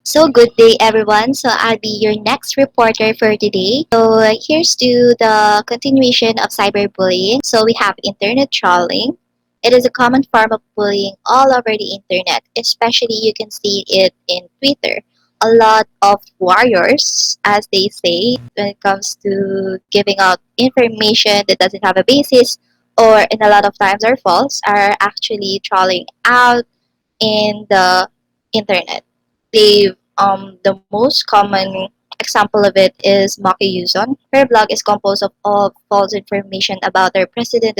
So good day everyone. So I'll be your next reporter for today. So here's to the continuation of cyberbullying. So we have internet trolling. It is a common form of bullying all over the internet. Especially you can see it in Twitter. A lot of warriors, as they say, when it comes to giving out information that doesn't have a basis or in a lot of times are false, are actually trolling out in the internet. The most common example of it is Maki Yuzon. Her blog is composed of all false information about their president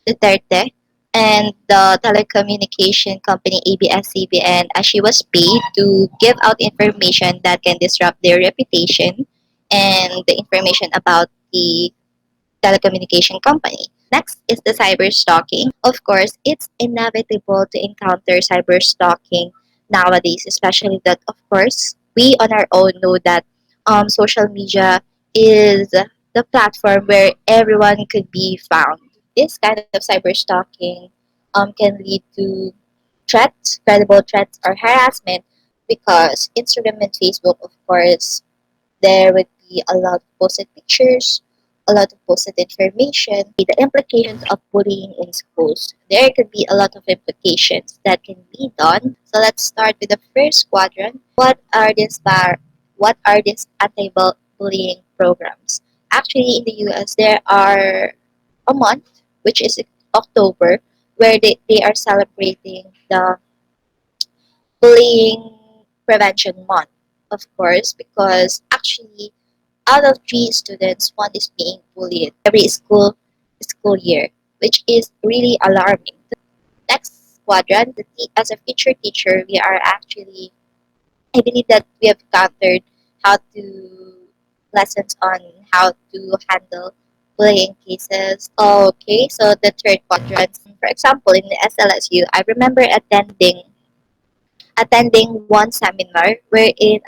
Duterte and the telecommunication company ABS-CBN, as she was paid to give out information that can disrupt their reputation and the information about the telecommunication company. Next is the cyber stalking. Of course, it's inevitable to encounter cyber stalking nowadays, especially that, of course, we on our own know that social media is the platform where everyone could be found. This kind of cyber stalking can lead to threats, credible threats, or harassment because Instagram and Facebook, of course, there would be a lot of posted pictures, a lot of posted information. The implications of bullying in schools. There could be a lot of implications that can be done. So let's start with the first quadrant. What are these anti-bullying programs? Actually, in the US, there are a month, which is October, where they are celebrating the bullying prevention month, of course, because actually out of three students, one is being bullied every school year, which is really alarming. Next quadrant, as a future teacher, we are actually, I believe that we have covered how to lessons on how to handle bullying cases. Okay, so the third quadrant, for example, in the SLSU, I remember attending one seminar wherein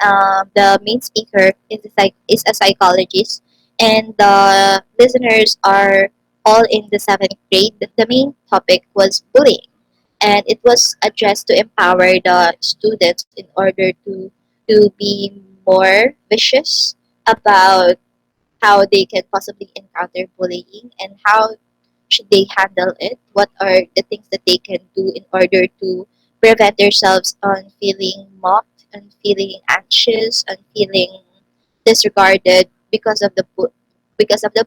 the main speaker is a psychologist and the listeners are all in the seventh grade. The main topic was bullying and it was addressed to empower the students in order to be more vicious about how they can possibly encounter bullying and how should they handle it? What are the things that they can do in order to prevent themselves on feeling mocked and feeling anxious and feeling disregarded because of the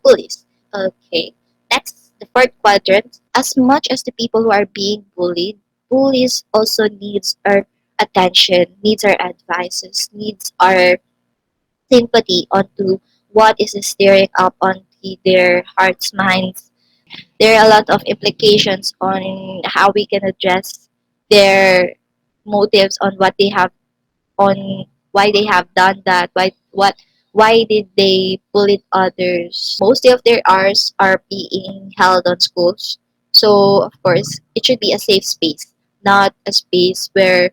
bullies? Okay. Next, the fourth quadrant. As much as the people who are being bullied, bullies also needs our attention, needs our advices, needs our sympathy onto what is stirring up onto their hearts, minds. There are a lot of implications on how we can address their motives on what they have on why they have done that, why did they bully others. Mostly of their hours are being held on schools, so of course it should be a safe space, not a space where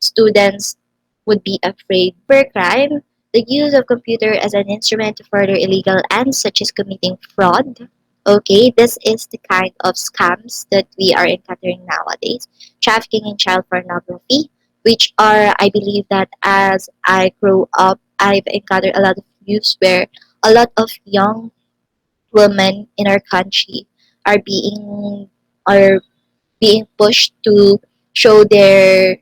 students would be afraid. Per crime, the use of computer as an instrument to further illegal ends such as committing fraud. Okay, this is the kind of scams that we are encountering nowadays. Trafficking in child pornography, which are, I believe that as I grow up, I've encountered a lot of news where a lot of young women in our country are are being pushed to show their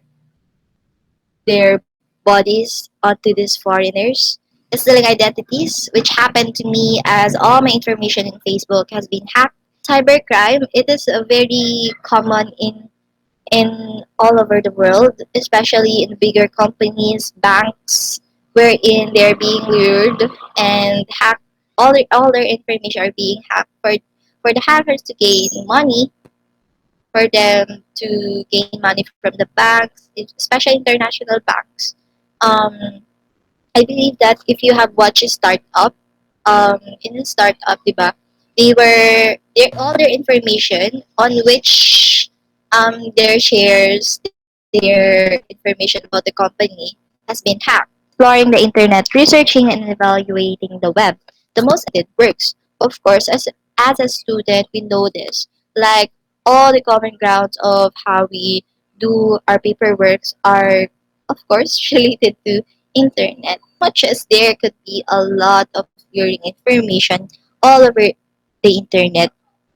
bodies onto these foreigners. Stealing identities, which happened to me as all my information in Facebook has been hacked. Cybercrime, it is a very common in all over the world, especially in bigger companies, banks, wherein they're being lured and hacked. All their information are being hacked for the hackers to gain money, for them to gain money from the banks, especially international banks. Um, I believe that if you have watched a startup, in a startup, diba, all their information on which their shares, their information about the company has been hacked. Exploring the internet, researching and evaluating the web. The most works. Of course, as a student, we know this. Like all the common grounds of how we do our paperworks are of course, related to internet. Much as there could be a lot of your information all over the internet,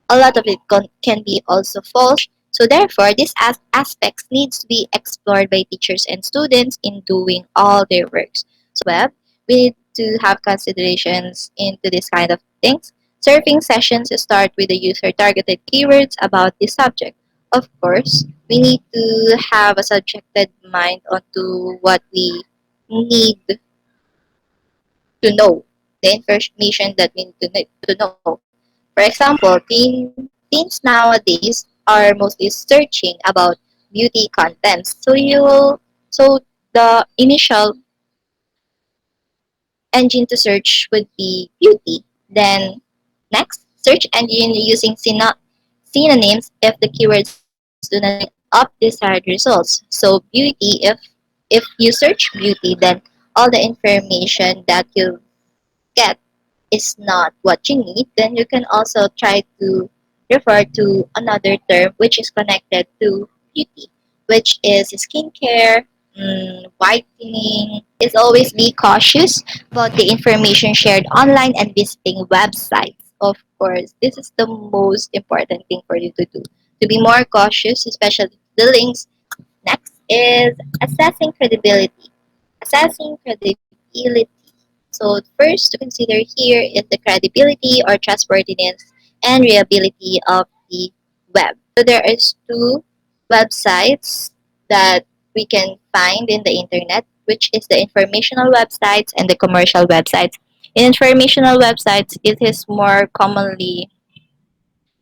a lot of it can be also false. So therefore, these aspects needs to be explored by teachers and students in doing all their works. So web, we need to have considerations into this kind of things. Surfing sessions start with the user-targeted keywords about the subject. Of course, we need to have a subjected mind onto what we need to know, the information that we need to know. For example, teens nowadays are mostly searching about beauty contents. So the initial engine to search would be beauty. Then next, search engine using synonyms if the keywords do not bring up desired results. So beauty, if you search beauty, then all the information that you get is not what you need, then you can also try to refer to another term which is connected to beauty, which is skincare, whitening. Is always be cautious about the information shared online and visiting websites. Of course, this is the most important thing for you to do. To be more cautious, especially the links. Next is assessing credibility. Assessing credibility. So first to consider here is the credibility or trustworthiness and reliability of the web. So there is two websites that we can find in the internet, which is the informational websites and the commercial websites. In informational websites, it is more commonly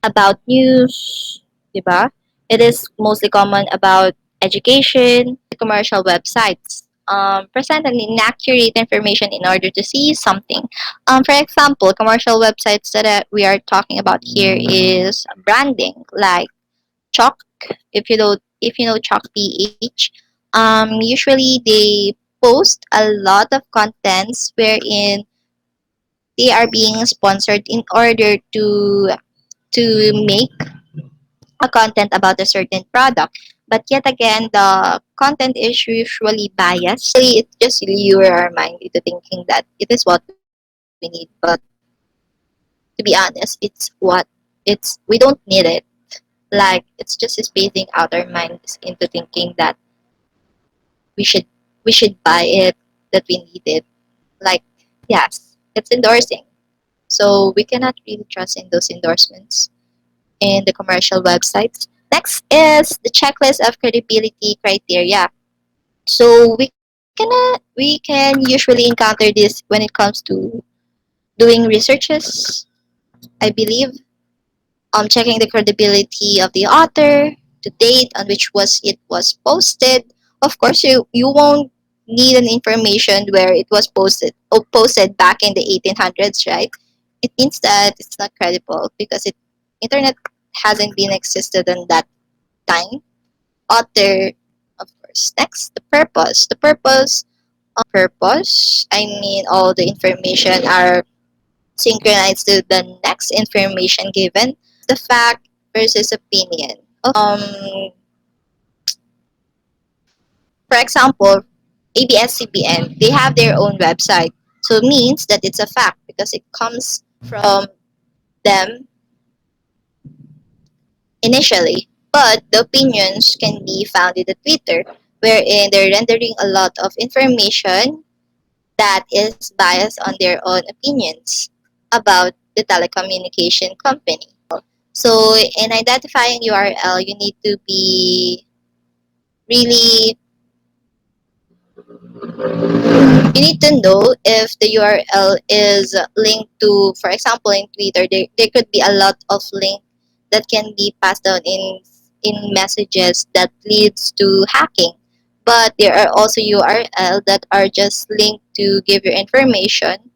about news, diba? It is mostly common about education, commercial websites. Present an inaccurate information in order to see something. For example, commercial websites that we are talking about here is branding, like Chalk. If you know Chalk PH, usually they post a lot of contents wherein they are being sponsored in order to make a content about a certain product. But yet again, the content is usually biased. It just lure our mind into thinking that it is what we need. But to be honest, we don't need it. Like it's just spacing out our minds into thinking that we should we should buy it, that we need it. Like yes, it's endorsing. So we cannot really trust in those endorsements in the commercial websites. Next is the checklist of credibility criteria. So we can usually encounter this when it comes to doing researches, I believe. Checking the credibility of the author, the date on which it was posted. Of course, you won't need an information where it was posted back in the 1800s, right? It means that it's not credible because internet hasn't been existed in that time. Author, of course. Next, the purpose. Purpose. I mean, all the information are synchronized to the next information given. The fact versus opinion. For example, ABS-CBN, they have their own website. So it means that it's a fact because it comes from them initially. But the opinions can be found in the Twitter, wherein they're rendering a lot of information that is biased on their own opinions about the telecommunication company. So in identifying URL, you need to be really you need to know if the URL is linked to, for example, in Twitter, there could be a lot of link that can be passed down in messages that leads to hacking. But there are also URL that are just linked to give your information